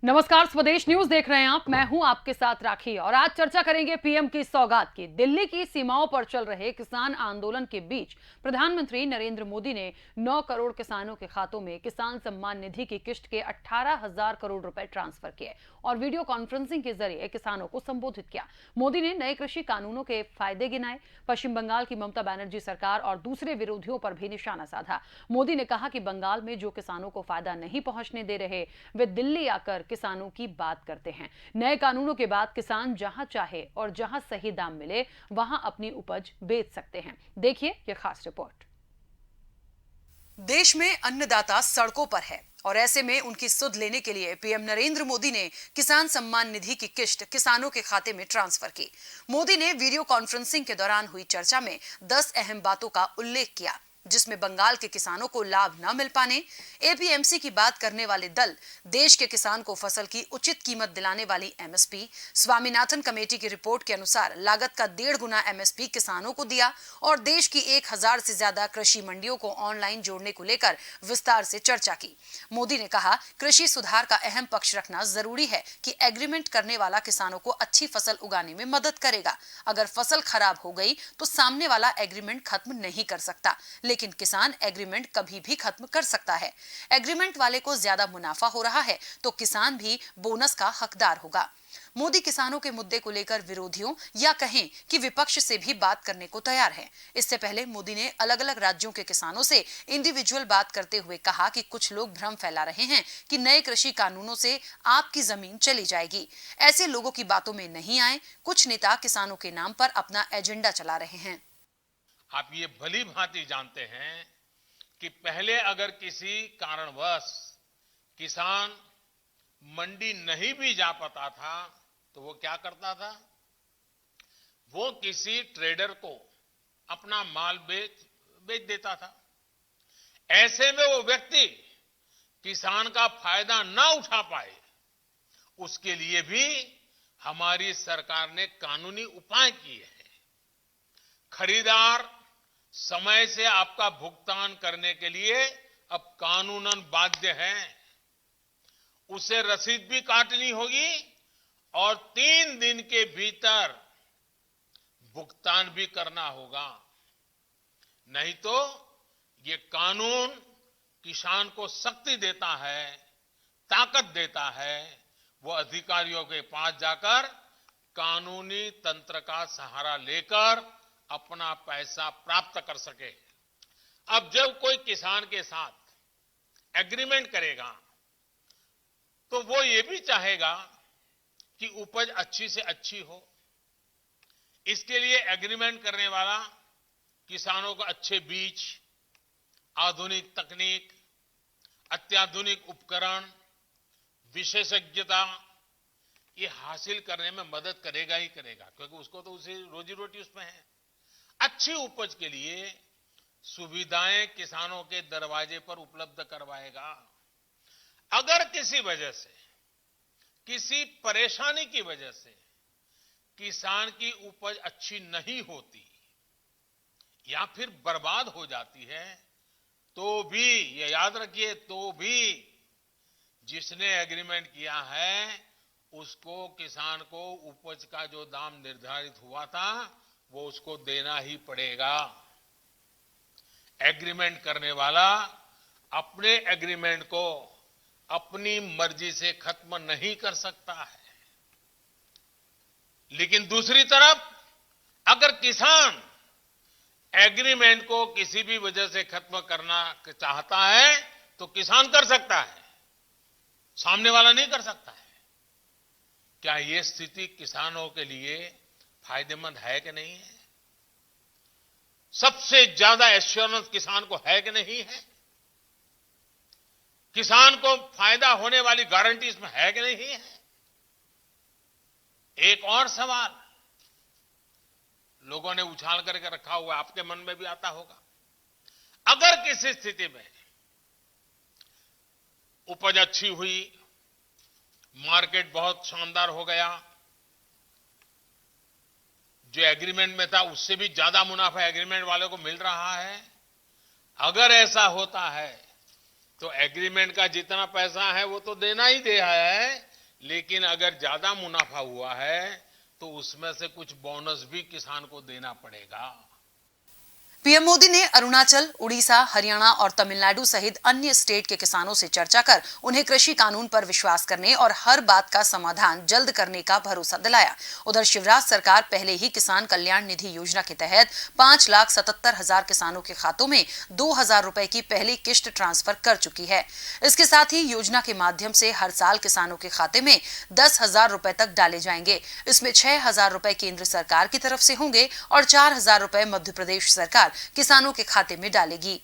नमस्कार, स्वदेश न्यूज देख रहे हैं आप। मैं हूं आपके साथ राखी और आज चर्चा करेंगे पीएम की सौगात की। दिल्ली की सीमाओं पर चल रहे किसान आंदोलन के बीच प्रधानमंत्री नरेंद्र मोदी ने 9 करोड़ किसानों के खातों में किसान सम्मान निधि की किश्त के 18,000 करोड़ रुपए ट्रांसफर किए और वीडियो कॉन्फ्रेंसिंग के जरिए किसानों को संबोधित किया। मोदी ने नए कृषि कानूनों के फायदे गिनाए, पश्चिम बंगाल की ममता बनर्जी सरकार और दूसरे विरोधियों पर भी निशाना साधा। मोदी ने कहा कि बंगाल में जो किसानों को फायदा नहीं पहुंचने दे रहे, वे दिल्ली आकर किसानों की बात करते हैं। नए कानूनों के बाद किसान जहां चाहे और जहां सही दाम मिले वहां अपनी उपज बेच सकते हैं। देखिए ये खास रिपोर्ट। देश में अन्नदाता सड़कों पर है और ऐसे में उनकी सुध लेने के लिए पीएम नरेंद्र मोदी ने किसान सम्मान निधि की किश्त किसानों के खाते में ट्रांसफर की। मोदी ने वीडियो कॉन्फ्रेंसिंग के दौरान हुई चर्चा में 10 अहम बातों का उल्लेख किया, जिसमें बंगाल के किसानों को लाभ न मिल पाने, एपीएमसी की बात करने वाले दल देश के किसान को फसल की उचित कीमत दिलाने वाली एमएसपी, स्वामीनाथन कमेटी की रिपोर्ट के अनुसार लागत का 1.5 गुना एमएसपी किसानों को दिया और देश की 1000 से ज्यादा कृषि मंडियों को ऑनलाइन जोड़ने को लेकर विस्तार से चर्चा की। मोदी ने कहा, कृषि सुधार का अहम पक्ष रखना जरूरी है कि एग्रीमेंट करने वाला किसानों को अच्छी फसल उगाने में मदद करेगा। अगर फसल खराब हो गई तो सामने वाला एग्रीमेंट खत्म नहीं कर सकता, लेकिन किसान एग्रीमेंट कभी भी खत्म कर सकता है। एग्रीमेंट वाले को ज्यादा मुनाफा हो रहा है तो किसान भी बोनस का हकदार होगा। मोदी किसानों के मुद्दे को लेकर विरोधियों या कहें कि विपक्ष से भी बात करने को तैयार है। इससे पहले मोदी ने अलग अलग राज्यों के किसानों से इंडिविजुअल बात करते हुए कहा कि कुछ लोग भ्रम फैला रहे हैं कि नए कृषि कानूनों से आपकी जमीन चली जाएगी। ऐसे लोगों की बातों में नहीं आए। कुछ नेता किसानों के नाम पर अपना एजेंडा चला रहे हैं। आप ये भली भांति जानते हैं कि पहले अगर किसी कारणवश किसान मंडी नहीं भी जा पाता था तो वो क्या करता था, वो किसी ट्रेडर को अपना माल बेच देता था। ऐसे में वो व्यक्ति किसान का फायदा ना उठा पाए, उसके लिए भी हमारी सरकार ने कानूनी उपाय किए हैं। खरीदार समय से आपका भुगतान करने के लिए अब कानूनन बाध्य है। उसे रसीद भी काटनी होगी और 3 दिन के भीतर भुगतान भी करना होगा। नहीं तो ये कानून किसान को शक्ति देता है, ताकत देता है, वो अधिकारियों के पास जाकर कानूनी तंत्र का सहारा लेकर अपना पैसा प्राप्त कर सके। अब जब कोई किसान के साथ एग्रीमेंट करेगा तो वो ये भी चाहेगा कि उपज अच्छी से अच्छी हो। इसके लिए एग्रीमेंट करने वाला किसानों को अच्छे बीज, आधुनिक तकनीक, अत्याधुनिक उपकरण, विशेषज्ञता ये हासिल करने में मदद करेगा ही करेगा, क्योंकि उसको तो उसे रोजी रोटी उसमें है। अच्छी उपज के लिए सुविधाएं किसानों के दरवाजे पर उपलब्ध करवाएगा। अगर किसी वजह से, किसी परेशानी की वजह से किसान की उपज अच्छी नहीं होती या फिर बर्बाद हो जाती है तो भी ये याद रखिए, तो भी जिसने एग्रीमेंट किया है उसको, किसान को उपज का जो दाम निर्धारित हुआ था वो उसको देना ही पड़ेगा। एग्रीमेंट करने वाला अपने एग्रीमेंट को अपनी मर्जी से खत्म नहीं कर सकता है। लेकिन दूसरी तरफ अगर किसान एग्रीमेंट को किसी भी वजह से खत्म करना चाहता है तो किसान कर सकता है, सामने वाला नहीं कर सकता है। क्या यह स्थिति किसानों के लिए फायदेमंद है कि नहीं है? सबसे ज्यादा एश्योरेंस किसान को है कि नहीं है? किसान को फायदा होने वाली गारंटी इसमें है कि नहीं है? एक और सवाल लोगों ने उछाल करके रखा हुआ, आपके मन में भी आता होगा। अगर किसी स्थिति में उपज अच्छी हुई, मार्केट बहुत शानदार हो गया, जो एग्रीमेंट में था उससे भी ज्यादा मुनाफा एग्रीमेंट वाले को मिल रहा है, अगर ऐसा होता है तो एग्रीमेंट का जितना पैसा है वो तो देना ही दे है, लेकिन अगर ज्यादा मुनाफा हुआ है तो उसमें से कुछ बोनस भी किसान को देना पड़ेगा। पीएम मोदी ने अरुणाचल, उड़ीसा, हरियाणा और तमिलनाडु सहित अन्य स्टेट के किसानों से चर्चा कर उन्हें कृषि कानून पर विश्वास करने और हर बात का समाधान जल्द करने का भरोसा दिलाया। उधर शिवराज सरकार पहले ही किसान कल्याण निधि योजना के तहत 5,77,000 किसानों के खातों में 2,000 रुपए की पहली किश्त ट्रांसफर कर चुकी है। इसके साथ ही योजना के माध्यम से हर साल किसानों के खाते में 10,000 रुपए तक डाले जाएंगे। इसमें 6,000 रुपए केंद्र सरकार की तरफ से होंगे और 4,000 रुपए मध्य प्रदेश सरकार किसानों के खाते में डालेगी।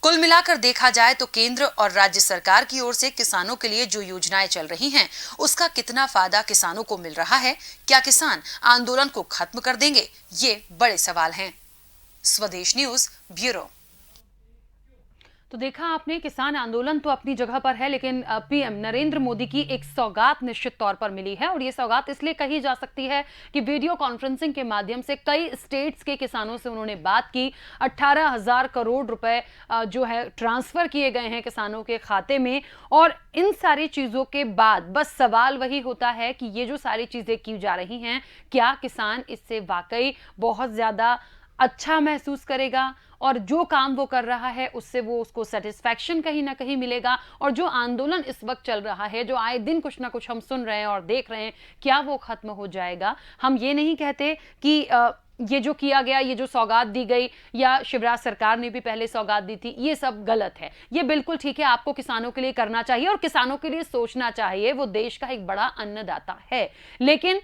कुल मिलाकर देखा जाए तो केंद्र और राज्य सरकार की ओर से किसानों के लिए जो योजनाएं चल रही हैं, उसका कितना फायदा किसानों को मिल रहा है? क्या किसान आंदोलन को खत्म कर देंगे? ये बड़े सवाल हैं। स्वदेश न्यूज ब्यूरो। तो देखा आपने, किसान आंदोलन तो अपनी जगह पर है, लेकिन पीएम नरेंद्र मोदी की एक सौगात निश्चित तौर पर मिली है। और ये सौगात इसलिए कही जा सकती है कि वीडियो कॉन्फ्रेंसिंग के माध्यम से कई स्टेट्स के किसानों से उन्होंने बात की। 18,000 करोड़ रुपए जो है ट्रांसफर किए गए हैं किसानों के खाते में। और इन सारी चीजों के बाद बस सवाल वही होता है कि ये जो सारी चीजें की जा रही हैं, क्या किसान इससे वाकई बहुत ज्यादा अच्छा महसूस करेगा और जो काम वो कर रहा है उससे वो उसको सेटिस्फैक्शन कहीं ना कहीं मिलेगा? और जो आंदोलन इस वक्त चल रहा है, जो आए दिन कुछ ना कुछ हम सुन रहे हैं और देख रहे हैं, क्या वो खत्म हो जाएगा? हम ये नहीं कहते कि ये जो किया गया, ये जो सौगात दी गई, या शिवराज सरकार ने भी पहले सौगात दी थी, ये सब गलत है। ये बिल्कुल ठीक है, आपको किसानों के लिए करना चाहिए और किसानों के लिए सोचना चाहिए। वो देश का एक बड़ा अन्नदाता है। लेकिन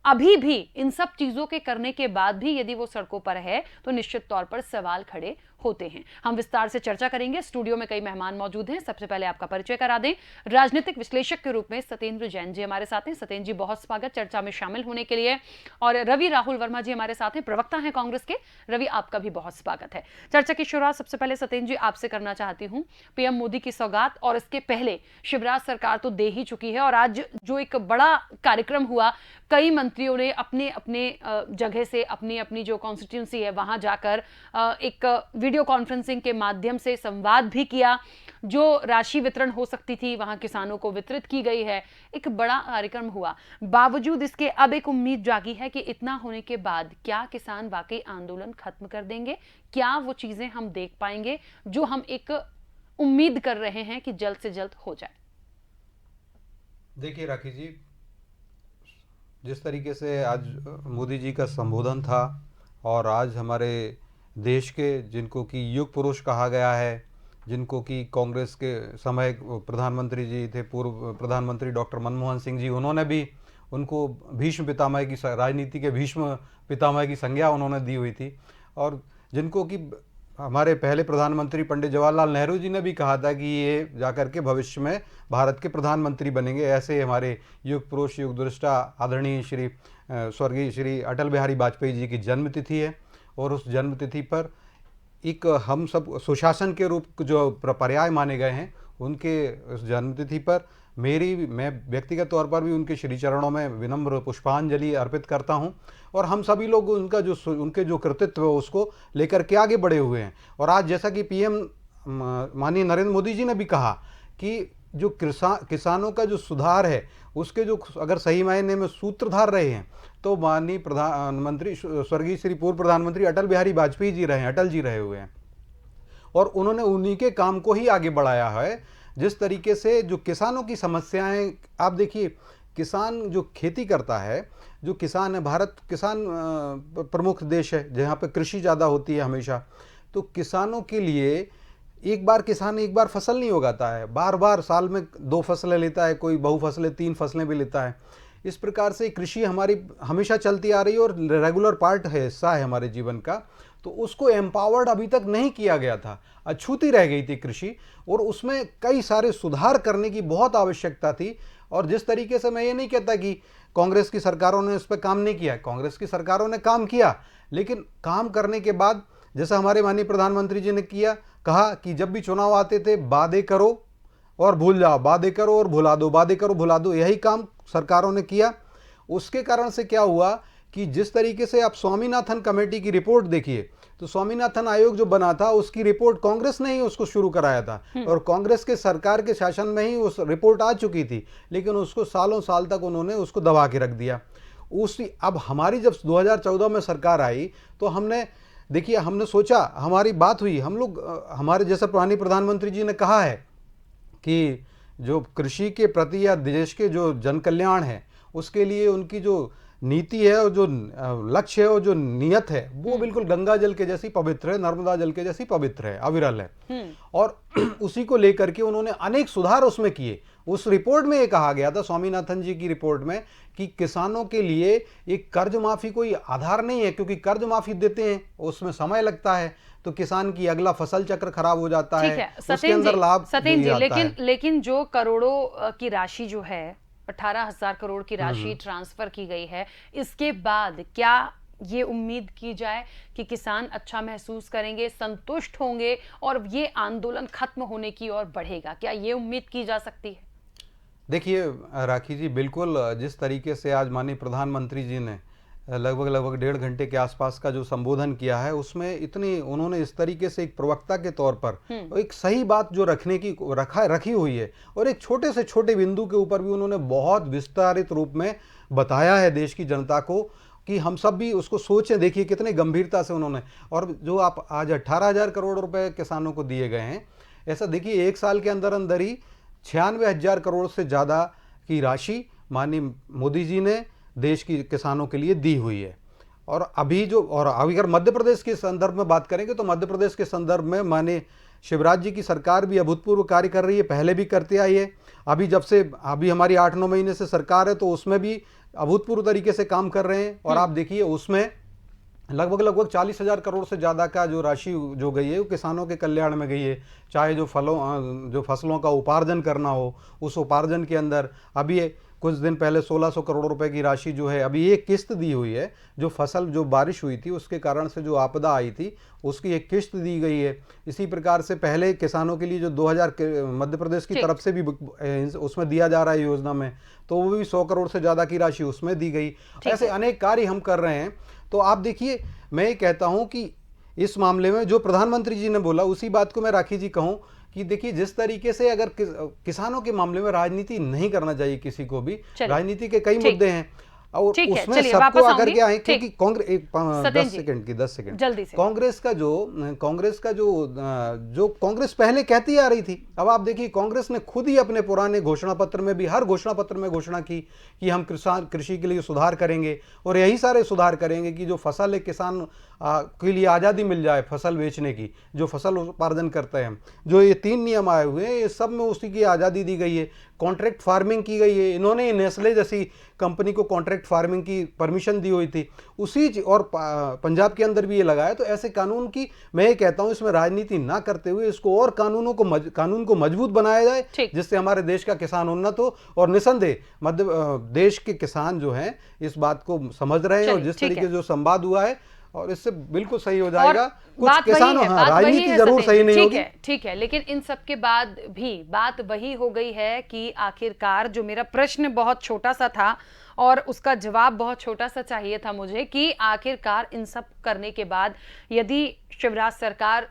अभी भी इन सब चीजों के करने के बाद भी यदि वो सड़कों पर है तो निश्चित तौर पर सवाल खड़े होते हैं। हम विस्तार से चर्चा करेंगे। स्टूडियो में कई मेहमान मौजूद हैं। सबसे पहले आपका परिचय करा दें। राजनीतिक विश्लेषक के रूप में सत्येंद्र जैन जी हमारे साथ हैं। सत्येंद्र जी, बहुत स्वागत चर्चा में शामिल होने के लिए। और रवि राहुल वर्मा जी हमारे साथ हैं, प्रवक्ता हैं कांग्रेस के। रवि, आपका भी बहुत स्वागत है। चर्चा की शुरुआत सबसे पहले सत्येंद्र जी आपसे करना चाहती हूं। पीएम मोदी की सौगात और इसके पहले शिवराज सरकार तो दे ही चुकी है, और आज जो एक बड़ा कार्यक्रम हुआ, कई मंत्रियों ने अपने अपने जगह से अपनी अपनी जो कॉन्स्टिट्यूंसी है वहां जाकर एक वीडियो कॉन्फ्रेंसिंग के माध्यम से संवाद भी किया। जो राशि वितरण हो सकती थी वहां किसानों को वितरित की गई है। एक बड़ा कार्यक्रम हुआ। बावजूद इसके अब एक उम्मीद जागी है कि इतना होने के बाद क्या किसान वाकई आंदोलन खत्म कर देंगे? क्या वो चीजें हम देख पाएंगे जो हम एक उम्मीद कर रहे हैं कि जल्द से जल्द हो जाए? देखिए राखी जी, जिस तरीके से आज मोदी जी का संबोधन था, और आज हमारे देश के जिनको कि युग पुरुष कहा गया है, जिनको कि कांग्रेस के समय प्रधानमंत्री जी थे, पूर्व प्रधानमंत्री डॉक्टर मनमोहन सिंह जी, उन्होंने भी उनको भीष्म पितामह की, राजनीति के भीष्म पितामह की संज्ञा उन्होंने दी हुई थी। और जिनको कि हमारे पहले प्रधानमंत्री पंडित जवाहरलाल नेहरू जी ने भी कहा था कि ये जाकर के भविष्य में भारत के प्रधानमंत्री बनेंगे। ऐसे हमारे युग पुरुष, युग दृष्टा आदरणीय श्री स्वर्गीय श्री अटल बिहारी वाजपेयी जी की जन्मतिथि है। और उस जन्मतिथि पर एक हम सब सुशासन के रूप जो पर्याय माने गए हैं, उनके उस जन्मतिथि पर मैं व्यक्तिगत तौर पर भी उनके श्री चरणों में विनम्र पुष्पांजलि अर्पित करता हूं। और हम सभी लोग उनके जो कृतित्व है उसको लेकर के आगे बढ़े हुए हैं। और आज जैसा कि पीएम माननीय नरेंद्र मोदी जी ने भी कहा कि जो किसानों का जो सुधार है, उसके जो अगर सही मायने में सूत्रधार रहे हैं तो माननीय प्रधानमंत्री स्वर्गीय श्री पूर्व प्रधानमंत्री अटल बिहारी वाजपेयी जी रहे हैं, अटल जी रहे हुए हैं। और उन्होंने उन्हीं के काम को ही आगे बढ़ाया है। जिस तरीके से जो किसानों की समस्याएं, आप देखिए, किसान जो खेती करता है, जो किसान है, भारत किसान प्रमुख देश है जहाँ पे कृषि ज़्यादा होती है हमेशा। तो किसानों के लिए एक बार फसल नहीं उगाता है, बार बार साल में 2 फसलें लेता है, कोई बहुफसलें 3 फसलें भी लेता है। इस प्रकार से कृषि हमारी हमेशा चलती आ रही है और रेगुलर पार्ट है, हिस्सा है हमारे जीवन का। तो उसको एम्पावर्ड अभी तक नहीं किया गया था, अछूती रह गई थी कृषि, और उसमें कई सारे सुधार करने की बहुत आवश्यकता थी। और जिस तरीके से, मैं ये नहीं कहता कि कांग्रेस की सरकारों ने इस पर काम नहीं किया, कांग्रेस की सरकारों ने काम किया, लेकिन काम करने के बाद जैसा हमारे माननीय प्रधानमंत्री जी ने कहा कि जब भी चुनाव आते थे, वादे करो और भूल जाओ, वादे करो और भुला दो, वादे करो भुला दो, यही काम सरकारों ने किया। उसके कारण से क्या हुआ कि जिस तरीके से आप स्वामीनाथन कमेटी की रिपोर्ट देखिए, तो स्वामीनाथन आयोग जो बना था उसकी रिपोर्ट कांग्रेस ने ही उसको शुरू कराया था, और कांग्रेस के सरकार के शासन में ही उस रिपोर्ट आ चुकी थी, लेकिन उसको सालों साल तक उन्होंने उसको दबा के रख दिया। अब हमारी जब 2014 में सरकार आई तो हमने सोचा, हमारी बात हुई, हम लोग हमारे जैसे पुरानी प्रधानमंत्री जी ने कहा है कि जो कृषि के प्रति या देश के जो जन कल्याण है उसके लिए उनकी जो नीति है और जो लक्ष्य है और जो नियत है वो बिल्कुल गंगा जल के जैसी पवित्र है, नर्मदा जल के जैसी पवित्र है, अविरल है। और उसी को लेकर के उन्होंने अनेक सुधार उसमें किए। उस रिपोर्ट में ये कहा गया था, स्वामीनाथन जी की रिपोर्ट में, कि किसानों के लिए एक कर्ज माफी कोई आधार नहीं है, क्योंकि कर्ज माफी देते हैं उसमें समय लगता है, तो किसान की अगला फसल चक्र खराब हो जाता है, उसके अंदर लाभ नहीं आता है। लेकिन जो करोड़ों की राशि जो है 18,000 करोड़ की राशि ट्रांसफर की गई है, इसके बाद क्या ये उम्मीद की जाए कि किसान अच्छा महसूस करेंगे, संतुष्ट होंगे और ये आंदोलन खत्म होने की ओर बढ़ेगा? क्या ये उम्मीद की जा सकती है? देखिए राखी जी, बिल्कुल जिस तरीके से आज माननीय प्रधानमंत्री जी ने लगभग 1.5 घंटे के आसपास का जो संबोधन किया है, उसमें उन्होंने इस तरीके से एक प्रवक्ता के तौर पर एक सही बात जो रखी हुई है, और एक छोटे से छोटे बिंदु के ऊपर भी उन्होंने बहुत विस्तारित रूप में बताया है देश की जनता को, कि हम सब भी उसको सोचें। देखिए कितने गंभीरता से उन्होंने, और जो आप आज 18,000 करोड़ रुपए किसानों को दिए गए हैं, ऐसा देखिए 1 साल के अंदर अंदर ही 96,000 करोड़ से ज़्यादा की राशि माननीय मोदी जी ने देश की किसानों के लिए दी हुई है। और अभी अगर मध्य प्रदेश के संदर्भ में बात करेंगे तो मध्य प्रदेश के संदर्भ में माननीय शिवराज जी की सरकार भी अभूतपूर्व कार्य कर रही है, पहले भी करती आई है। अभी हमारी 8-9 महीने से सरकार है, तो उसमें भी अभूतपूर्व तरीके से काम कर रहे हैं। और आप देखिए उसमें लगभग 40,000 करोड़ से ज़्यादा का जो राशि जो गई है वो किसानों के कल्याण में गई है। चाहे जो फसलों का उपार्जन करना हो, उस उपार्जन के अंदर अभी कुछ दिन पहले 1,600 करोड़ रुपए की राशि जो है अभी एक किस्त दी हुई है। जो बारिश हुई थी उसके कारण से जो आपदा आई थी उसकी एक किस्त दी गई है। इसी प्रकार से पहले किसानों के लिए जो 2000 मध्य प्रदेश की तरफ से भी उसमें दिया जा रहा है योजना में, तो वो भी 100 करोड़ से ज़्यादा की राशि उसमें दी गई। ऐसे अनेक कार्य हम कर रहे हैं। तो आप देखिए, मैं ये कहता हूँ कि इस मामले में जो प्रधानमंत्री जी ने बोला उसी बात को मैं राखी जी कहूँ कि देखिए जिस तरीके से अगर किसानों के मामले में राजनीति नहीं करना चाहिए किसी को भी, राजनीती के कई मुद्दे हैं और उसमें सबको आकर के आए, क्योंकि कांग्रेस 10 सेकंड जल्दी से कांग्रेस पहले कहती आ रही थी। अब आप देखिए कांग्रेस ने खुद ही अपने पुराने घोषणा पत्र में भी, हर घोषणा पत्र में घोषणा की कि हम कृषि के लिए सुधार करेंगे और यही सारे सुधार करेंगे कि जो फसल है किसान के लिए आज़ादी मिल जाए फसल बेचने की, जो फसल उपार्जन करते हैं। जो ये 3 नियम आए हुए हैं, ये सब में उसी की आज़ादी दी गई है। कॉन्ट्रैक्ट फार्मिंग की गई है, इन्होंने नेस्ले जैसी कंपनी को कॉन्ट्रैक्ट फार्मिंग की परमिशन दी हुई थी और पंजाब के अंदर भी ये लगाया। तो ऐसे कानून की मैं ये कहता हूँ इसमें राजनीति ना करते हुए इसको और कानून को मजबूत बनाया जाए, जिससे हमारे देश का किसान उन्नत हो। और निसंदेह देश के किसान जो हैं इस बात को समझ रहे हैं और जिस तरीके जो संवाद हुआ है और इससे बिल्कुल सही हो जाएगा। कुछ किसानों राजनीति जरूर सही नहीं होगी, ठीक है, लेकिन इन सब के बाद भी बात वही हो गई है कि आखिरकार जो मेरा प्रश्न बहुत छोटा सा था और उसका जवाब बहुत छोटा सा चाहिए था मुझे, कि आखिरकार इन सब करने के बाद यदि शिवराज सरकार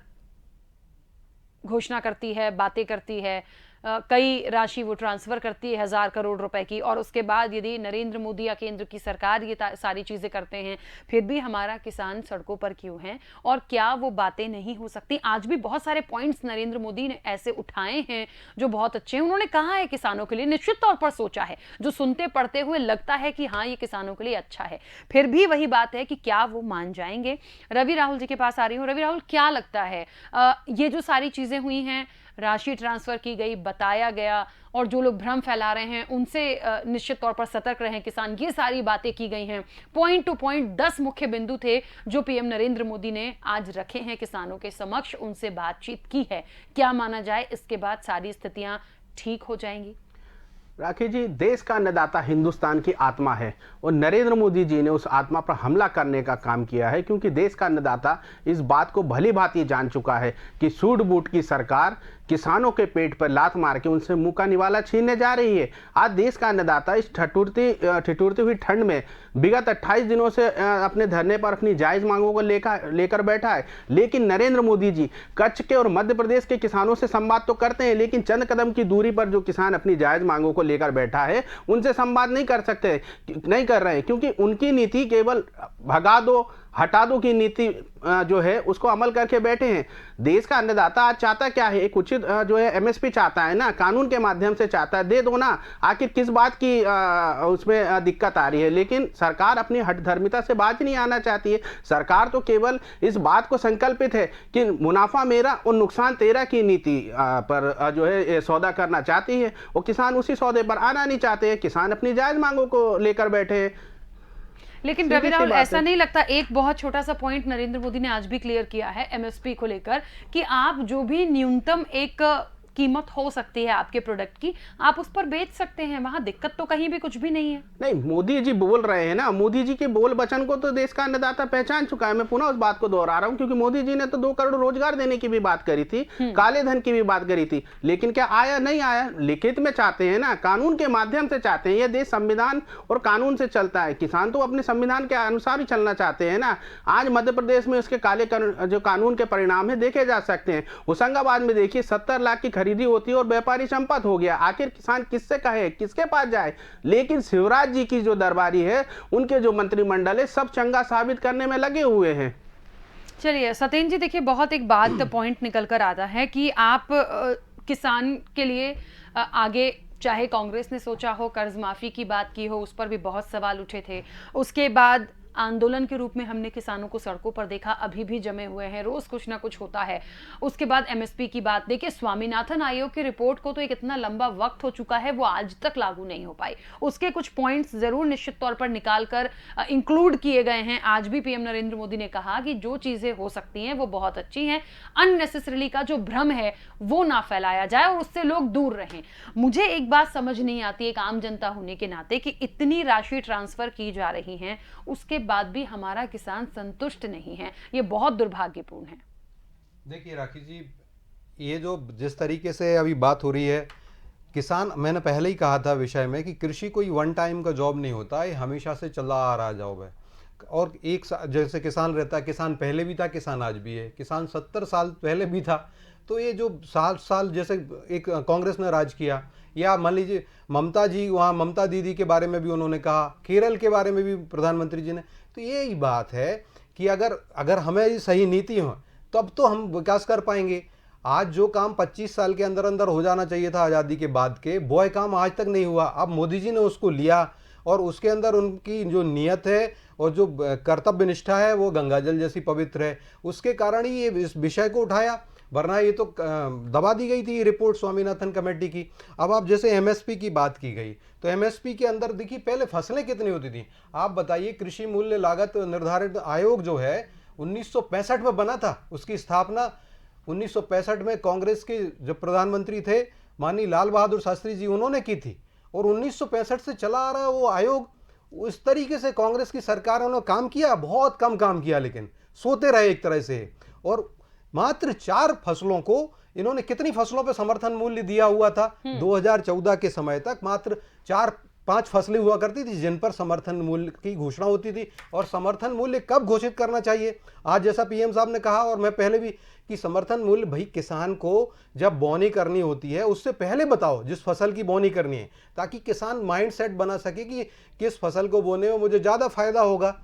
घोषणा करती है, बातें करती है, कई राशि वो ट्रांसफर करती है 1000 करोड़ रुपए की, और उसके बाद यदि नरेंद्र मोदी या केंद्र की सरकार ये सारी चीजें करते हैं, फिर भी हमारा किसान सड़कों पर क्यों है? और क्या वो बातें नहीं हो सकती? आज भी बहुत सारे पॉइंट्स नरेंद्र मोदी ने ऐसे उठाए हैं जो बहुत अच्छे हैं। उन्होंने कहा है किसानों के लिए निश्चित तौर पर सोचा है, जो सुनते पढ़ते हुए लगता है कि हाँ ये किसानों के लिए अच्छा है। फिर भी वही बात है कि क्या वो मान जाएंगे? रवि राहुल जी के पास आ रही हूँ। रवि राहुल, क्या लगता है ये जो सारी चीजें हुई हैं, राशि ट्रांसफर की गई, बताया गया, और जो लोग भ्रम फैला रहे हैं उनसे निश्चित तौर पर सतर्क रहें किसान, ये सारी बातें की गई हैं। पॉइंट टू पॉइंट 10 मुख्य बिंदु थे जो पीएम नरेंद्र मोदी ने आज रखे हैं किसानों के समक्ष, उनसे बातचीत की है। क्या माना जाए इसके बाद सारी स्थितियां ठीक हो जाएंगी? राखी जी, देश का अन्नदाता हिंदुस्तान की आत्मा है और नरेंद्र मोदी जी ने उस आत्मा पर हमला करने का काम किया है, क्योंकि देश का अन्नदाता इस बात को भली भांति जान चुका है कि सूट बूट की सरकार किसानों के पेट पर लात मार के उनसे मुंह का निवाला छीनने जा रही है। आज देश का अन्नदाता इस ठिठुरती हुई ठंड में विगत 28 दिनों से अपने धरने पर अपनी जायज मांगों को लेकर बैठा है, लेकिन नरेंद्र मोदी जी कच्छ के और मध्य प्रदेश के किसानों से संवाद तो करते हैं, लेकिन चंद कदम की दूरी पर जो किसान अपनी जायज मांगों को लेकर बैठा है उनसे संवाद नहीं कर रहे हैं, क्योंकि उनकी नीति केवल भगा दो हटा दो की नीति जो है उसको अमल करके बैठे हैं। देश का अन्नदाता आज चाहता क्या है? एक उचित जो है एमएसपी चाहता है ना, कानून के माध्यम से चाहता है, दे दो ना। आखिर किस बात की उसमें दिक्कत आ रही है? लेकिन सरकार अपनी हठधर्मिता से बाज नहीं आना चाहती है। सरकार तो केवल इस बात को संकल्पित है कि मुनाफा मेरा और नुकसान तेरा की नीति पर जो है सौदा करना चाहती है, और किसान उसी सौदे पर आना नहीं चाहते हैं। किसान अपनी जायज मांगों को लेकर बैठे हैं। लेकिन रवि राहुल, ऐसा नहीं लगता, एक बहुत छोटा सा पॉइंट नरेंद्र मोदी ने आज भी क्लियर किया है एमएसपी को लेकर कि आप जो भी न्यूनतम एक कीमत हो सकती है आपके प्रोडक्ट की, आप उस पर बेच सकते हैं, वहां दिक्कत तो कहीं भी कुछ भी नहीं है। नहीं, मोदी जी बोल रहे हैं ना, मोदी जी के बोल वचन को तो देश का अन्नदाता पहचान चुका है। मैं पुनः उस बात को दोहरा रहा हूं, क्योंकि मोदी जी ने तो 2 करोड़ रोजगार देने की भी बात करी थी, काले धन की भी बात करी थी, लेकिन क्या आया? नहीं आया। लिखित में चाहते हैं ना, कानून के माध्यम से चाहते हैं। यह देश संविधान और कानून से चलता है, किसान तो अपने संविधान के अनुसार ही चलना चाहते हैं ना। आज मध्य प्रदेश में उसके काले जो कानून के परिणाम है देखे जा सकते हैं। होशंगाबाद में देखिए 70 लाख की खरीदी होती है और व्यापारी संपत्ति हो गया। आखिर किसान किससे कहे, किसके पास जाए? लेकिन शिवराज जी की जो दरबारी है, उनके जो मंत्रिमंडल है, सब चंगा साबित करने में लगे हुए हैं। चलिए सत्येंद्र जी, देखिए बहुत एक बात पॉइंट निकल कर आता है कि आप किसान के लिए आगे, चाहे कांग्रेस ने सोचा हो, कर्ज माफी की बात की हो, उस पर भी बहुत सवाल उठे थे। उसके बाद आंदोलन के रूप में हमने किसानों को सड़कों पर देखा, अभी भी जमे हुए हैं, रोज कुछ ना कुछ होता है। उसके बाद एमएसपी की बात, देखिए स्वामीनाथन आयोग की रिपोर्ट को तो एक इतना लंबा वक्त हो चुका है, वो आज तक लागू नहीं हो पाई। उसके कुछ पॉइंट्स जरूर निश्चित तौर पर निकाल कर इंक्लूड किए गए हैं। आज भी पीएम नरेंद्र मोदी ने कहा कि जो चीजें हो सकती हैं वो बहुत अच्छी हैं, अननेसेसरीली का जो भ्रम है वो ना फैलाया जाए और उससे लोग दूर रहें। मुझे एक बात समझ नहीं आती एक आम जनता होने के नाते कि इतनी राशि ट्रांसफर की जा रही है, उसके बाद भी हमारा किसान संतुष्ट नहीं है। ये बहुत दुर्भाग्यपूर्ण है। देखिए राखी जी, ये जो जिस तरीके से अभी बात हो रही है, किसान, मैंने पहले ही कहा था विषय में कि कृषि कोई वन टाइम का जॉब नहीं होता, ये हमेशा से चला आ रहा जॉब है। और एक जैसे किसान रहता है, किसान पहले भी था, किसान आज भी है, किसान 70 साल पहले भी था। तो ये जो साल जैसे एक कांग्रेस ने राज किया, या मान लीजिए ममता जी, वहाँ ममता दीदी के बारे में भी उन्होंने कहा, केरल के बारे में भी प्रधानमंत्री जी ने, तो यही बात है कि अगर हमें सही नीति हो तब तो हम विकास कर पाएंगे। आज जो काम 25 साल के अंदर अंदर हो जाना चाहिए था आज़ादी के बाद के, वो काम आज तक नहीं हुआ। अब मोदी जी ने उसको लिया और उसके अंदर उनकी जो नीयत है और जो कर्तव्य निष्ठा है वो गंगाजल जैसी पवित्र है। उसके कारण ही ये इस विषय को उठाया, वरना ये तो दबा दी गई थी रिपोर्ट स्वामीनाथन कमेटी की। अब आप जैसे एमएसपी की बात की गई, तो एमएसपी के अंदर देखिए पहले फसलें कितनी होती थी। आप बताइए, कृषि मूल्य लागत निर्धारित आयोग जो है 1965 में बना था, उसकी स्थापना 1965 में कांग्रेस के जो प्रधानमंत्री थे माननीय लाल बहादुर शास्त्री जी, उन्होंने की थी। और 1965 से चला आ रहा वो आयोग, उस तरीके से कांग्रेस की सरकारों ने काम किया, बहुत कम काम किया, लेकिन सोते रहे एक तरह से। और मात्र 4 फसलों को इन्होंने, कितनी फसलों पे समर्थन मूल्य दिया हुआ था 2014 के समय तक? मात्र 4-5 फसलें हुआ करती थी जिन पर समर्थन मूल्य की घोषणा होती थी। और समर्थन मूल्य कब घोषित करना चाहिए? आज जैसा पीएम साहब ने कहा, और मैं पहले भी, कि समर्थन मूल्य भाई किसान को जब बोनी करनी होती है उससे पहले बताओ जिस फसल की बोनी करनी है, ताकि किसान माइंड सेट बना सके कि किस फसल को बोने में मुझे ज़्यादा फायदा होगा।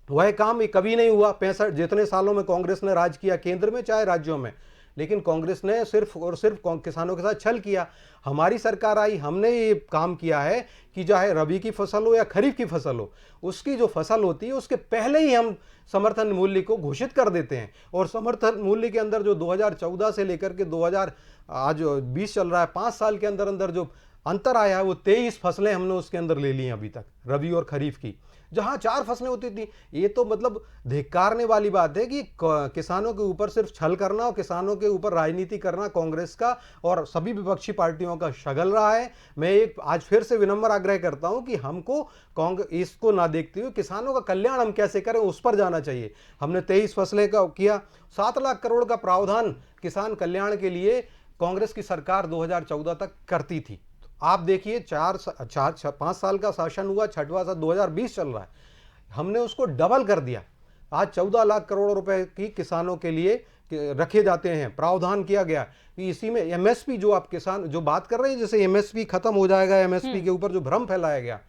वह काम कभी नहीं हुआ 65 जितने सालों में कांग्रेस ने राज किया, केंद्र में चाहे राज्यों में। लेकिन कांग्रेस ने सिर्फ और सिर्फ किसानों के साथ छल किया। हमारी सरकार आई, हमने ये काम किया है कि चाहे रबी की फसल हो या खरीफ की फसल हो, उसकी जो फसल होती है उसके पहले ही हम समर्थन मूल्य को घोषित कर देते हैं। और समर्थन मूल्य के अंदर जो 2014 से लेकर के 2020 चल रहा है, 5 साल के अंदर अंदर जो अंतर आया है, वो 23 फसलें हमने उसके अंदर ले ली हैं अभी तक, रबी और खरीफ की, जहां 4 फसलें होती थी। ये तो मतलब धिक्कारने वाली बात है कि किसानों के ऊपर सिर्फ छल करना और किसानों के ऊपर राजनीति करना कांग्रेस का और सभी विपक्षी पार्टियों का शगल रहा है। मैं एक आज फिर से विनम्र आग्रह करता हूं कि हमको इसको ना देखते हुए किसानों का कल्याण हम कैसे करें उस पर जाना चाहिए। हमने 23 फसलें का किया, 7 लाख करोड़ का प्रावधान किसान कल्याण के लिए कांग्रेस की सरकार 2014 तक करती थी। आप देखिए 5 साल का शासन हुआ, 6वां साल 2020 चल रहा है, हमने उसको डबल कर दिया। आज 14 लाख करोड़ रुपए की किसानों के लिए रखे जाते हैं, प्रावधान किया गया। इसी में एमएसपी जो आप किसान जो बात कर रहे हैं, जैसे एमएसपी खत्म हो जाएगा, एमएसपी के ऊपर जो भ्रम फैलाया गया,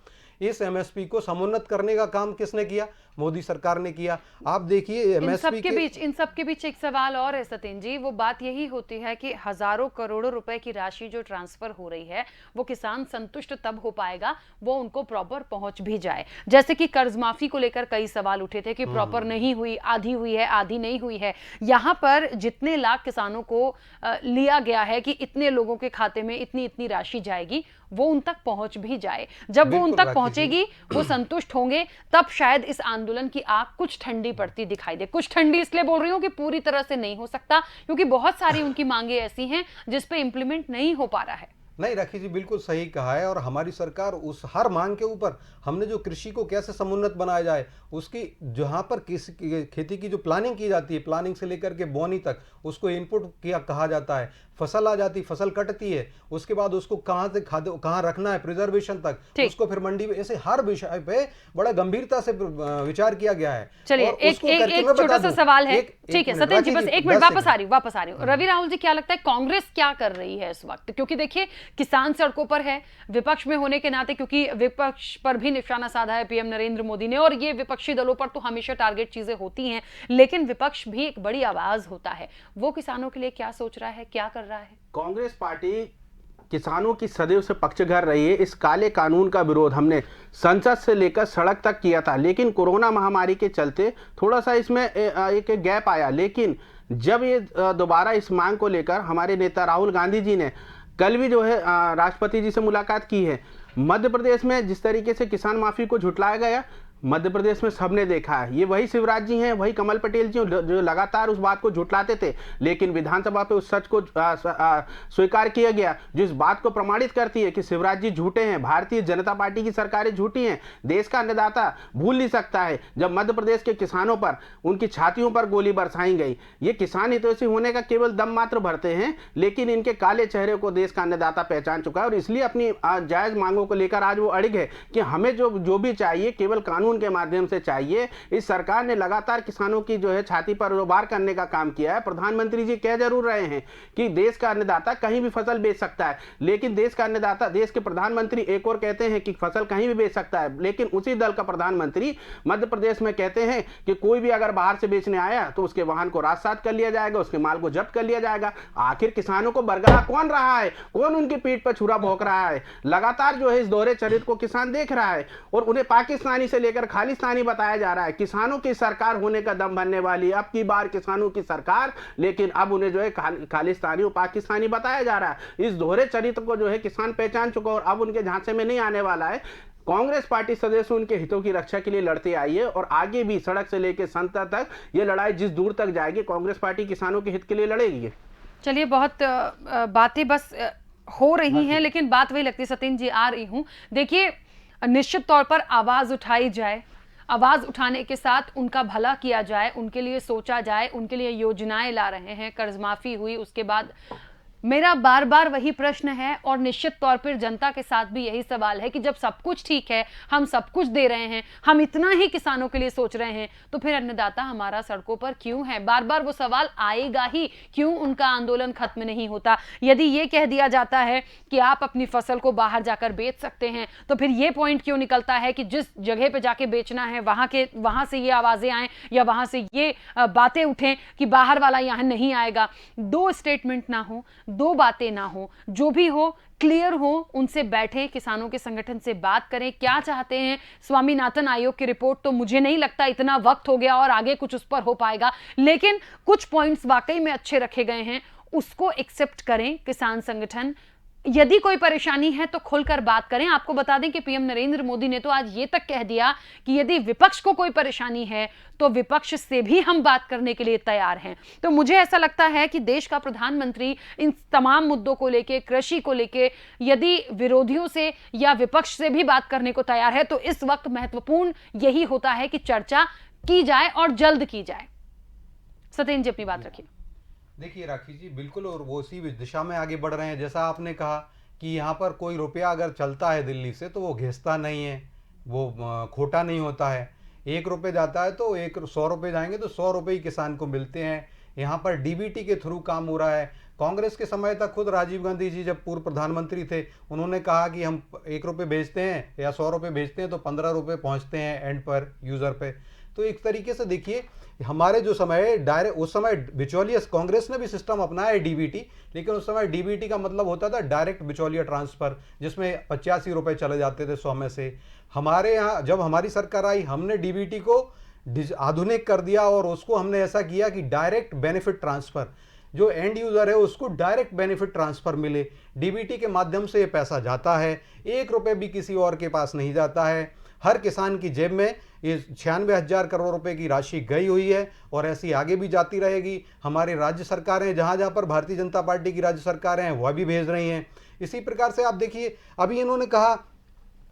इस एमएसपी को समुन्नत करने का काम किसने किया? मोदी सरकार ने किया। आप देखिए इन सब के बीच एक सवाल और है सतीन जी, वो बात यही होती है कि हजारों करोड़ों रुपए की राशि जो ट्रांसफर हो रही है वो किसान संतुष्ट तब हो पाएगा वो उनको प्रॉपर पहुंच भी जाए। जैसे कि कर्ज माफी को लेकर कई सवाल उठे थे कि प्रॉपर नहीं हुई, आधी हुई है, आधी नहीं हुई है। यहां पर जितने लाख किसानों को लिया गया है कि इतने लोगों के खाते में इतनी इतनी राशि जाएगी, वो उन तक पहुंच भी जाए। जब वो उन तक पहुंचेगी, वो संतुष्ट होंगे, तब शायद इस आंदोलन की आग कुछ ठंडी पड़ती दिखाई दे। कुछ ठंडी इसलिए बोल रही हूं कि पूरी तरह से नहीं हो सकता, क्योंकि बहुत सारी उनकी मांगे ऐसी हैं जिस पे इंप्लीमेंट नहीं हो पा रहा है। नहीं, राखी जी बिल्कुल सही कहा है। और हमारी सरकार उस हर मांग के ऊपर, हमने जो कृषि को कैसे समुन्नत बनाया जाए, उसकी जहां पर खेती की जो प्लानिंग की जाती है, प्लानिंग से लेकर के बोनी तक, उसको इनपुट किया कहा जाता है। फसल आ जाती, फसल कटती है, उसके बाद उसको कहां से कहां रखना है, प्रिजर्वेशन तक, उसको फिर मंडी में, ऐसे हर विषय पे बड़ा गंभीरता से विचार किया गया है। चलिए एक छोटा सा सवाल है, ठीक है सत्यन जी, बस एक मिनट, वापस आ रही हूँ। रवि राहुल जी, क्या लगता है कांग्रेस क्या कर रही है इस वक्त? क्योंकि देखिए किसान सड़कों पर है, विपक्ष में होने के नाते, क्योंकि विपक्ष पर भी निशाना साधा है पीएम नरेंद्र मोदी ने, और ये विपक्षी दलों पर तो हमेशा टारगेट चीजें होती हैं, लेकिन विपक्ष भी एक बड़ी आवाज होता है। वो किसानों के लिए क्या सोच रहा है, क्या कर रहा है? कांग्रेस पार्टी किसानों की सदैव से पक्षधर रही है। इस काले कानून का विरोध हमने संसद से लेकर सड़क तक किया था, लेकिन कोरोना महामारी के चलते थोड़ा सा इसमें एक गैप आया। लेकिन जब ये दोबारा इस मांग को लेकर हमारे नेता राहुल गांधी जी ने कल भी जो है राष्ट्रपति जी से मुलाकात की है। मध्य प्रदेश में जिस तरीके से किसान माफी को झुटलाया गया, मध्य प्रदेश में सबने देखा है। ये वही शिवराज जी हैं, वही कमल पटेल जी जो लगातार उस बात को झुटलाते थे, लेकिन विधानसभा पे उस सच को स्वीकार किया गया, जो इस बात को प्रमाणित करती है कि शिवराज जी झूठे हैं, भारतीय जनता पार्टी की सरकारें झूठी हैं। देश का अन्नदाता भूल नहीं सकता है जब मध्य प्रदेश के किसानों पर, उनकी छातियों पर गोली बरसाई गई। ये किसान हितैषी होने का केवल दम मात्र भरते हैं, लेकिन इनके काले चेहरे को देश का अन्नदाता पहचान चुका है, और इसलिए अपनी जायज मांगों को लेकर आज वो अड़िग है कि हमें जो भी चाहिए केवल कानून के माध्यम से चाहिए। इस सरकार ने लगातार किसानों की जो है छाती पर वार करने का काम किया है। प्रधानमंत्री जी कह जरूर रहे हैं कि देश का अन्नदाता कहीं भी फसल बेच सकता है, लेकिन देश का अन्नदाता, देश के प्रधानमंत्री एक और कहते हैं कि फसल कहीं भी बेच सकता है, लेकिन उसी दल का प्रधानमंत्री मध्य प्रदेश में कहते हैं कि कोई भी अगर बाहर से बेचने आया तो उसके वाहन को राजसात कर लिया जाएगा, उसके माल को जब्त कर लिया जाएगा। आखिर किसानों को बरगला कौन रहा है? कौन उनकी पीठ पर छुरा भोंक रहा है? लगातार जो है इस दोहरे चरित्र को किसान देख रहा है, और उन्हें पाकिस्तानी से लेकर खालिस्तानी बताया जा रहा है। किसानों की सरकार होने का दम भरने वाली अब की बार किसानों की सरकार, लेकिन अब उन्हें जो है खालिस्तानी और पाकिस्तानी बताया जा रहा है। इस दोहरे चरित्र को जो है किसान पहचान चुका और अब उनके झांसे में नहीं आने वाला है। कांग्रेस पार्टी सदैव उनके हितों की रक्षा के लिए लड़ती आई है, और आगे भी सड़क से लेकर संसद तक ये लड़ाई जिस दूर तक जाएगी, कांग्रेस पार्टी किसानों के हित के लिए लड़ेगी। चलिए, बहुत बातें बस हो रही हैं, लेकिन बात वही लगती है सतीन जी, आ रही हूं। देखिए, निश्चित तौर पर आवाज उठाई जाए, आवाज उठाने के साथ उनका भला किया जाए, उनके लिए सोचा जाए, उनके लिए योजनाएं ला रहे हैं। कर्ज माफी हुई, उसके बाद मेरा बार बार वही प्रश्न है, और निश्चित तौर पर जनता के साथ भी यही सवाल है कि जब सब कुछ ठीक है, हम सब कुछ दे रहे हैं, हम इतना ही किसानों के लिए सोच रहे हैं, तो फिर अन्नदाता हमारा सड़कों पर क्यों है? बार बार वो सवाल आएगा ही, क्यों उनका आंदोलन खत्म नहीं होता? यदि ये कह दिया जाता है कि आप अपनी फसल को बाहर जाकर बेच सकते हैं, तो फिर ये पॉइंट क्यों निकलता है कि जिस जगह पे जाके बेचना है वहां से ये आवाजें आए या वहां से ये बातें उठें कि बाहर वाला यहां नहीं आएगा? दो स्टेटमेंट ना हो, दो बातें ना हो, जो भी हो क्लियर हो, उनसे बैठे, किसानों के संगठन से बात करें, क्या चाहते हैं। स्वामीनाथन आयोग की रिपोर्ट तो मुझे नहीं लगता इतना वक्त हो गया और आगे कुछ उस पर हो पाएगा, लेकिन कुछ पॉइंट्स वाकई में अच्छे रखे गए हैं, उसको एक्सेप्ट करें किसान संगठन। यदि कोई परेशानी है तो खुलकर बात करें। आपको बता दें कि पीएम नरेंद्र मोदी ने तो आज ये तक कह दिया कि यदि विपक्ष को कोई परेशानी है तो विपक्ष से भी हम बात करने के लिए तैयार हैं। तो मुझे ऐसा लगता है कि देश का प्रधानमंत्री इन तमाम मुद्दों को लेके, कृषि को लेके, यदि विरोधियों से या विपक्ष से भी बात करने को तैयार है, तो इस वक्त महत्वपूर्ण यही होता है कि चर्चा की जाए और जल्द की जाए। सत्येंद्र जी, अपनी बात रखिए। देखिए राखी जी, बिल्कुल, और वो उसी दिशा में आगे बढ़ रहे हैं। जैसा आपने कहा कि यहाँ पर कोई रुपया अगर चलता है दिल्ली से तो वो घिसता नहीं है, वो खोटा नहीं होता है। 1 रुपये जाता है तो 100 रुपये जाएंगे तो 100 रुपये ही किसान को मिलते हैं। यहाँ पर डीबीटी के थ्रू काम हो रहा है। कांग्रेस के समय तक खुद राजीव गांधी जी जब पूर्व प्रधानमंत्री थे, उन्होंने कहा कि हम 1 रुपये भेजते हैं या 100 रुपये भेजते हैं तो 15 रुपये पहुँचते हैं एंड पर यूज़र पे। तो एक तरीके से देखिए, हमारे जो समय डायरेक्ट, उस समय बिचौलिया, कांग्रेस ने भी सिस्टम अपनाया है डीबीटी, लेकिन उस समय डीबीटी का मतलब होता था डायरेक्ट बिचौलिया ट्रांसफर, जिसमें 85 रुपये चले जाते थे 100 में से। हमारे यहाँ जब हमारी सरकार आई, हमने डीबीटी को आधुनिक कर दिया और उसको हमने ऐसा किया कि डायरेक्ट बेनिफिट ट्रांसफर, जो एंड यूजर है उसको डायरेक्ट बेनिफिट ट्रांसफर मिले। डीबीटी के माध्यम से ये पैसा जाता है, 1 रुपये भी किसी और के पास नहीं जाता है। हर किसान की जेब में ये 96,000 करोड़ रुपए की राशि गई हुई है और ऐसी आगे भी जाती रहेगी। हमारे राज्य सरकारें, जहाँ जहाँ पर भारतीय जनता पार्टी की राज्य सरकारें हैं, वह भी भेज रही हैं। इसी प्रकार से आप देखिए, अभी इन्होंने कहा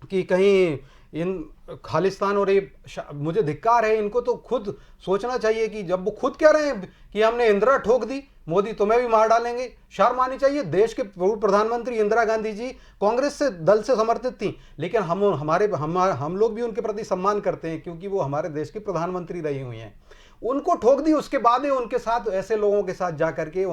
कि कहीं इन खालिस्तान, और ये मुझे धिक्कार है, इनको तो खुद सोचना चाहिए कि जब वो खुद कह रहे हैं कि हमने इंदिरा ठोक दी, मोदी तुम्हें भी मार डालेंगे, शर्म आनी चाहिए। देश के पूर्व प्रधानमंत्री इंदिरा गांधी जी कांग्रेस से दल से समर्थित थी, लेकिन हम लोग भी उनके प्रति सम्मान करते हैं क्योंकि वो हमारे देश की प्रधानमंत्री रही हुई हैं। उनको ठोक दी, उसके बाद उनके साथ ऐसे लोगों के साथ जाकर के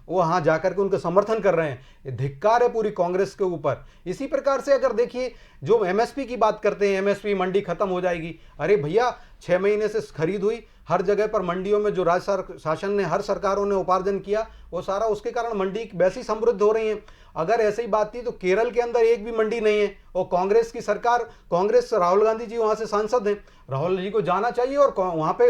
वहां जाकर के उनका समर्थन कर रहे हैं। ये धिक्कार है पूरी कांग्रेस के ऊपर। इसी प्रकार से अगर देखिए, जो एमएसपी की बात करते हैं, एमएसपी मंडी खत्म हो जाएगी। अरे भैया, 6 महीने से खरीद हुई, हर जगह पर मंडियों में जो राज्य शासन ने, हर सरकारों ने उपार्जन किया, वो सारा उसके कारण मंडी वैसी समृद्ध हो रही है। अगर ऐसी बात थी तो केरल के अंदर एक भी मंडी नहीं है और कांग्रेस की सरकार, कांग्रेस, राहुल गांधी जी वहां से सांसद हैं, राहुल जी को जाना चाहिए और वहां पे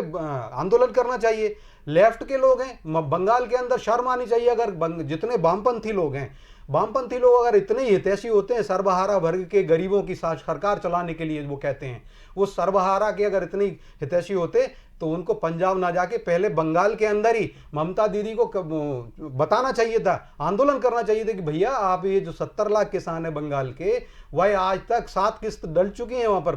आंदोलन करना चाहिए। लेफ्ट के लोग हैं बंगाल के अंदर, शर्म आनी चाहिए। अगर जितने वामपंथी लोग हैं, वामपंथी लोग अगर इतने ही हितैषी होते हैं सर्वहारा वर्ग के गरीबों की सरकार चलाने के लिए, वो कहते हैं वो सर्वहारा के अगर इतने हितैषी होते तो उनको पंजाब ना जाके पहले बंगाल के अंदर ही ममता दीदी को बताना चाहिए था, आंदोलन करना चाहिए था कि भैया आप ये जो 70 लाख किसान है बंगाल के, वह आज तक 7 किस्त डल चुकी हैं वहां पर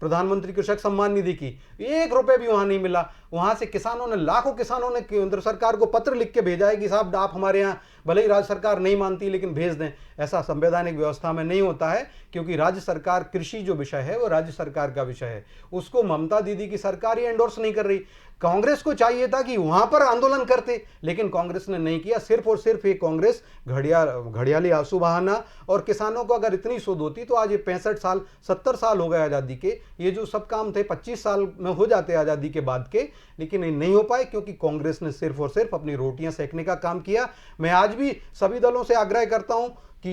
प्रधानमंत्री कृषक सम्मान निधि की, 1 रुपये भी वहां नहीं मिला। वहां से किसानों ने, लाखों किसानों ने केंद्र सरकार को पत्र लिख के भेजा है कि साहब आप हमारे यहाँ, भले ही राज्य सरकार नहीं मानती लेकिन भेज दें। ऐसा संवैधानिक व्यवस्था में नहीं होता है, क्योंकि राज्य सरकार, कृषि जो विषय है वो राज्य सरकार का विषय है, उसको ममता दीदी की सरकार ही एंडोर्स नहीं कर रही। कांग्रेस को चाहिए था कि वहां पर आंदोलन करते, लेकिन कांग्रेस ने नहीं किया। सिर्फ और सिर्फ ये कांग्रेस घड़ियाली आंसू बहाना, और किसानों को अगर इतनी सुध होती तो आज ये 65 साल 70 साल हो गए आज़ादी के, ये जो सब काम थे 25 साल में हो जाते आज़ादी के बाद के, लेकिन ये नहीं हो पाए क्योंकि कांग्रेस ने सिर्फ और सिर्फ अपनी रोटियां सेकने का काम किया। मैं आज भी सभी दलों से आग्रह करता हूं कि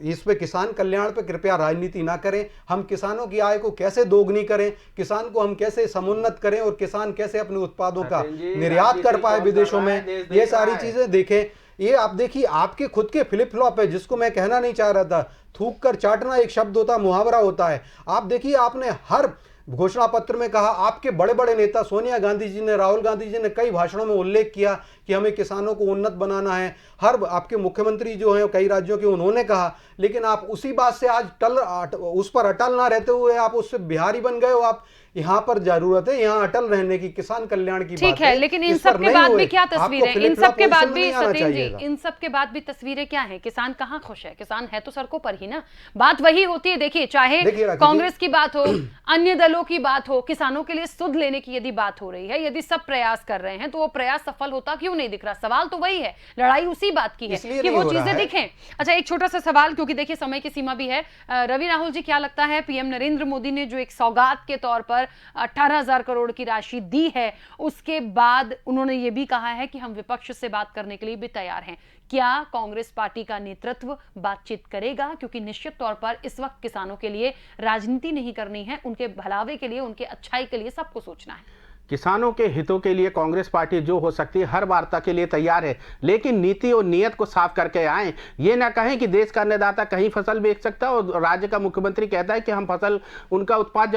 इस पे, किसान कल्याण पे कृपया राजनीति ना करें। हम किसानों की आय को कैसे दोगुनी करें, किसान को हम कैसे समुन्नत करें और किसान कैसे अपने उत्पादों का निर्यात कर पाए विदेशों में, ये सारी चीजें देखें। ये आप देखिए, आपके खुद के फ्लिप फ्लॉप है, जिसको मैं कहना नहीं चाह रहा था। थूक कर चाटना एक शब्द होता, मुहावरा होता है। आप देखिए, आपने हर घोषणा पत्र में कहा, आपके बड़े बड़े नेता सोनिया गांधी जी ने, राहुल गांधी जी ने कई भाषणों में उल्लेख किया कि हमें किसानों को उन्नत बनाना है। हर आपके मुख्यमंत्री जो हैं कई राज्यों के, उन्होंने कहा, लेकिन आप उसी बात से आज उस पर अटल ना रहते हुए आप उससे बिहारी बन गए हो। आप यहाँ पर जरूरत है यहाँ अटल रहने की, किसान कल्याण की ठीक है, लेकिन इन सब के बाद भी क्या तस्वीरें, इन सब के बाद भी सत्येंद्र जी, इन सब के बाद भी तस्वीरें क्या है? किसान कहाँ खुश है? किसान है तो सड़कों पर ही ना। बात वही होती है, देखिए, चाहे कांग्रेस की बात हो, अन्य दलों की बात हो, किसानों के लिए सुध लेने की यदि बात हो रही है, यदि सब प्रयास कर रहे हैं, तो वो प्रयास सफल होता क्यों नहीं दिख रहा? सवाल तो वही है, लड़ाई उसी बात की है कि वो चीजें दिखें। अच्छा, एक छोटा सा सवाल, क्योंकि देखिए समय की सीमा भी है। रवि, राहुल जी, क्या लगता है, पीएम नरेंद्र मोदी ने जो एक सौगात के तौर पर 18,000 करोड़ की राशि दी है, उसके बाद उन्होंने ये भी कहा है कि हम विपक्ष से बात करने के लिए भी तैयार हैं। क्या कांग्रेस पार्टी का नेतृत्व बातचीत करेगा? क्योंकि निश्चित तौर पर इस वक्त किसानों के लिए राजनीति नहीं करनी है, उनके भलावे के लिए, उनके अच्छाई के लिए सबको सोचना है। किसानों के हितों के लिए कांग्रेस पार्टी जो हो सकती है हर वार्ता के लिए तैयार है, लेकिन नीति और नियत को साफ करके आए। ये ना कहें कि देश का अन्नदाता कहीं फसल बेच सकता है और राज्य का मुख्यमंत्री कहता है कि हम फसल, उनका उत्पाद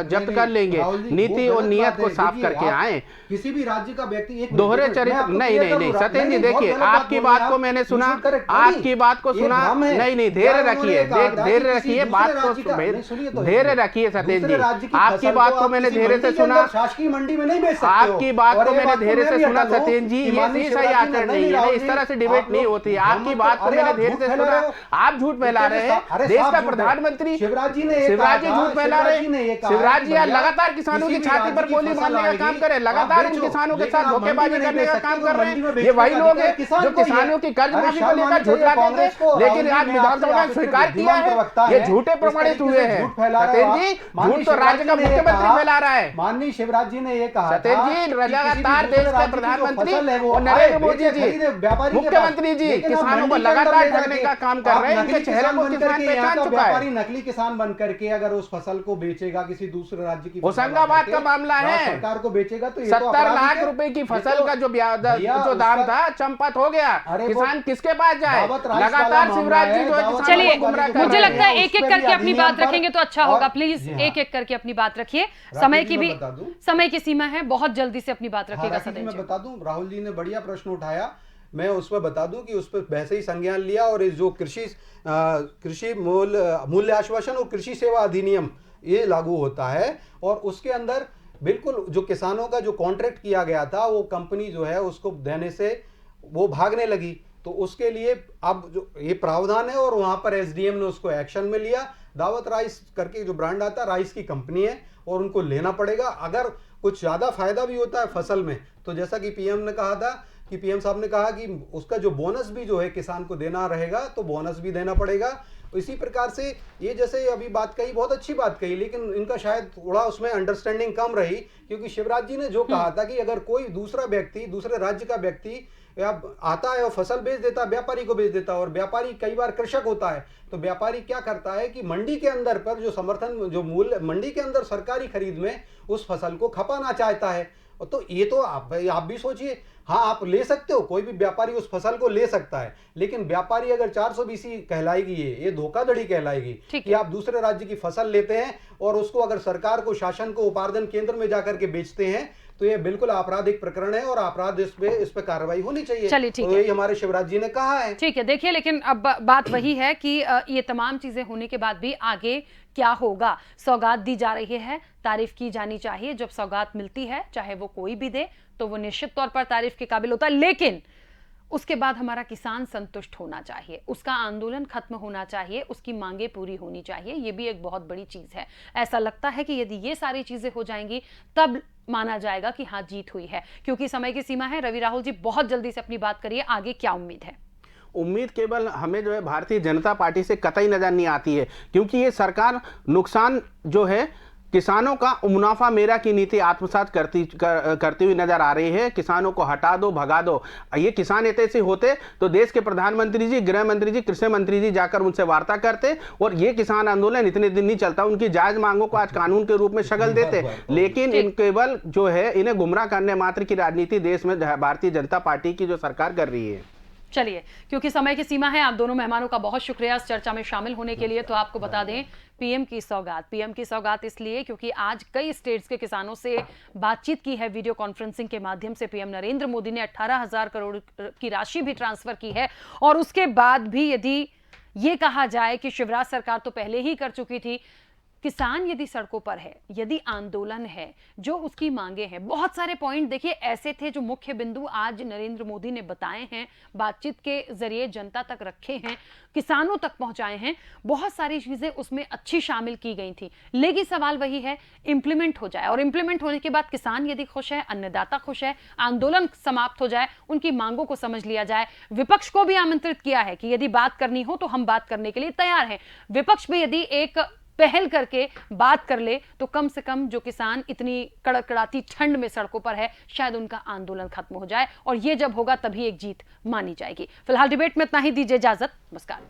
जब्त कर लेंगे। नीति और नियत को साफ करके आए। किसी भी राज्य का व्यक्ति दोहरे चरित्र नहीं सत्येंद्र जी, देखिए, आपकी बात को मैंने सुना, आपकी बात को सुना, नहीं धैर्य रखिए, धैर्य रखिए, बात को धैर्य रखिए सत्येंद्र जी, आपकी बात को मैंने धैर्य से सुना। मंडी में नहीं बेच सकते हो। आपकी बात और को ये मैंने बात धैर्य मैं से भी सुना हटा दूं सत्येंद्र जी, कि ये माननीय सही शिवराज जी आचरण ने नहीं है, राहुल इस जी, तरह से डिबेट आप नहीं लोग होती। आपकी हम बात को अरे मैंने आप धैर्य झूठ से फैला सुना, रहे हो। आप झूठ फैला रहे हैं। अरे देश साफ का झूठ है। प्रधानमंत्री शिवराज जी ने शिवराज जी झूठ फैला रहे हैं। शिवराज जी लगातार किसानों की छाती पर गोली मारने का काम करे, लगातार उन किसानों के साथ धोखेबाजी करने का काम कर रहे हैं। ये वही लोग हैं जो किसानों की कर्ज माफी को लेकर झूठ लाते थे, लेकिन आज विधानसभा में स्वीकार किया है। ये झूठे प्रमाणित हुए हैं। सत्येंद्र जी, झूठ तो राज्य का मुख्यमंत्री फैला रहा है। माननीय शिवराज जी ने ये कहा सत्येंद्र जी, लगातार देश के प्रधानमंत्री और नरेंद्र मोदी जी, मुख्यमंत्री जी किसानों को लगातार ठगने का काम कर रहे हैं। इनके चेहरे को किसान पहचान चुका है। नकली किसान बन करके अगर उस फसल को बेचेगा किसी दूसरे राज्य की, होशंगाबाद का मामला है, सरकार को बेचेगा तो 70 लाख रुपए की फसल का जो दाम था चंपत हो गया। किसान किसके पास जाए? लगातार शिवराज जी जो है किसानों चलिए, को गुमराह कर रहे हैं। मुझे लगता है एक एक करके अपनी बात रखेंगे तो अच्छा होगा। और- प्लीज जी हाँ। एक एक करके अपनी बात रखिए, राकेश समय जी, की मैं भी बता दूं। समय की सीमा है, बहुत जल्दी से अपनी बात हाँ, रखिएगा राकेश जी, सदैव मैं जी। बता दूं, राहुल जी ने बढ़िया प्रश्न उठाया। मैं उसमें बता दूं कि उस पर वैसे ही संज्ञान लिया और इस जो कृषि मूल्य आश्वासन और कृषि सेवा अधिनियम ये लागू होता है, और उसके अंदर बिल्कुल जो किसानों का जो कॉन्ट्रैक्ट किया गया था वो कंपनी जो है उसको देने से वो भागने लगी, तो उसके लिए अब जो ये प्रावधान है और वहां पर एसडीएम ने उसको एक्शन में लिया। दावत राइस करके जो ब्रांड आता है, राइस की कंपनी है और उनको लेना पड़ेगा। अगर कुछ ज्यादा फायदा भी होता है फसल में, तो जैसा कि पीएम ने कहा था कि पीएम साहब ने कहा कि उसका जो बोनस भी जो है किसान को देना रहेगा, तो बोनस भी देना पड़ेगा। इसी प्रकार से ये जैसे अभी बात कही, बहुत अच्छी बात कही, लेकिन इनका शायद थोड़ा उसमें अंडरस्टैंडिंग कम रही, क्योंकि शिवराज जी ने जो कहा था कि अगर कोई दूसरा व्यक्ति, दूसरे राज्य का व्यक्ति आता है और फसल बेच देता है, व्यापारी को बेच देता है, और व्यापारी कई बार कृषक होता है, तो व्यापारी क्या करता है कि मंडी के अंदर पर जो समर्थन, जो मूल्य मंडी के अंदर सरकारी खरीद में उस फसल को खपाना चाहता है। तो ये तो आप भी सोचिए, हाँ आप ले सकते हो, कोई भी व्यापारी उस फसल को ले सकता है, लेकिन व्यापारी अगर 420 कहलाएगी, ये धोखाधड़ी कहलाएगी कि आप दूसरे राज्य की फसल लेते हैं और उसको अगर सरकार को, शासन को उपार्जन केंद्र में जाकर के बेचते हैं, तो ये बिल्कुल आपराधिक प्रकरण है और अपराध इस पे कार्रवाई होनी चाहिए। चलिए, ठीक है, यही हमारे शिवराज जी ने कहा है। ठीक है, देखिए, लेकिन अब बात वही है कि ये तमाम चीजें होने के बाद भी आगे क्या होगा। सौगात दी जा रही है, तारीफ की जानी चाहिए। जब सौगात मिलती है, चाहे वो कोई भी दे, तो वो निश्चित तौर पर तारीफ के काबिल होता है, लेकिन उसके बाद हमारा किसान संतुष्ट होना चाहिए, उसका आंदोलन खत्म होना चाहिए, उसकी मांगे पूरी होनी चाहिए। ये भी एक बहुत बड़ी चीज है। ऐसा लगता है कि यदि ये सारी चीजें हो जाएंगी, तब माना जाएगा कि हाँ, जीत हुई है। क्योंकि समय की सीमा है। रवि राहुल जी, बहुत जल्दी से अपनी बात करिए, आगे क्या उम्मीद है? उम्मीद केवल हमें जो है भारतीय जनता पार्टी से कतई नजर नहीं आती है, क्योंकि ये सरकार नुकसान जो है किसानों का, मुनाफा मेरा की नीति आत्मसात करती हुई नजर आ रही है। किसानों को हटा दो, भगा दो। ये किसान ऐसे होते तो देश के प्रधानमंत्री जी, गृह मंत्री जी, कृषि मंत्री जी जाकर उनसे वार्ता करते और ये किसान आंदोलन इतने दिन नहीं चलता। उनकी जायज मांगों को आज कानून के रूप में शक्ल देते, लेकिन इन केवल जो है इन्हें गुमराह करने मात्र की राजनीति देश में भारतीय जनता पार्टी की जो सरकार कर रही है। चलिए, क्योंकि समय की सीमा है, आप दोनों मेहमानों का बहुत शुक्रिया इस चर्चा में शामिल होने के लिए। तो आपको बता दें, पीएम की सौगात इसलिए क्योंकि आज कई स्टेट्स के किसानों से बातचीत की है वीडियो कॉन्फ्रेंसिंग के माध्यम से। पीएम नरेंद्र मोदी ने 18,000 करोड़ की राशि भी ट्रांसफर की है, और उसके बाद भी यदि ये कहा जाए कि शिवराज सरकार तो पहले ही कर चुकी थी, किसान यदि सड़कों पर है, यदि आंदोलन है, जो उसकी मांगे हैं, बहुत सारे पॉइंट देखिए ऐसे थे जो मुख्य बिंदु आज नरेंद्र मोदी ने बताए हैं, बातचीत के जरिए जनता तक रखे हैं, किसानों तक पहुंचाए हैं। बहुत सारी चीजें उसमें अच्छी शामिल की गई थी, लेकिन सवाल वही है, इंप्लीमेंट हो जाए, और इंप्लीमेंट होने के बाद किसान यदि खुश है, अन्नदाता खुश है, आंदोलन समाप्त हो जाए, उनकी मांगों को समझ लिया जाए। विपक्ष को भी आमंत्रित किया है कि यदि बात करनी हो तो हम बात करने के लिए तैयार हैं। विपक्ष भी यदि एक पहल करके बात कर ले, तो कम से कम जो किसान इतनी कड़कड़ाती ठंड में सड़कों पर है, शायद उनका आंदोलन खत्म हो जाए, और ये जब होगा तभी एक जीत मानी जाएगी। फिलहाल डिबेट में इतना ही, दीजिए इजाजत, नमस्कार।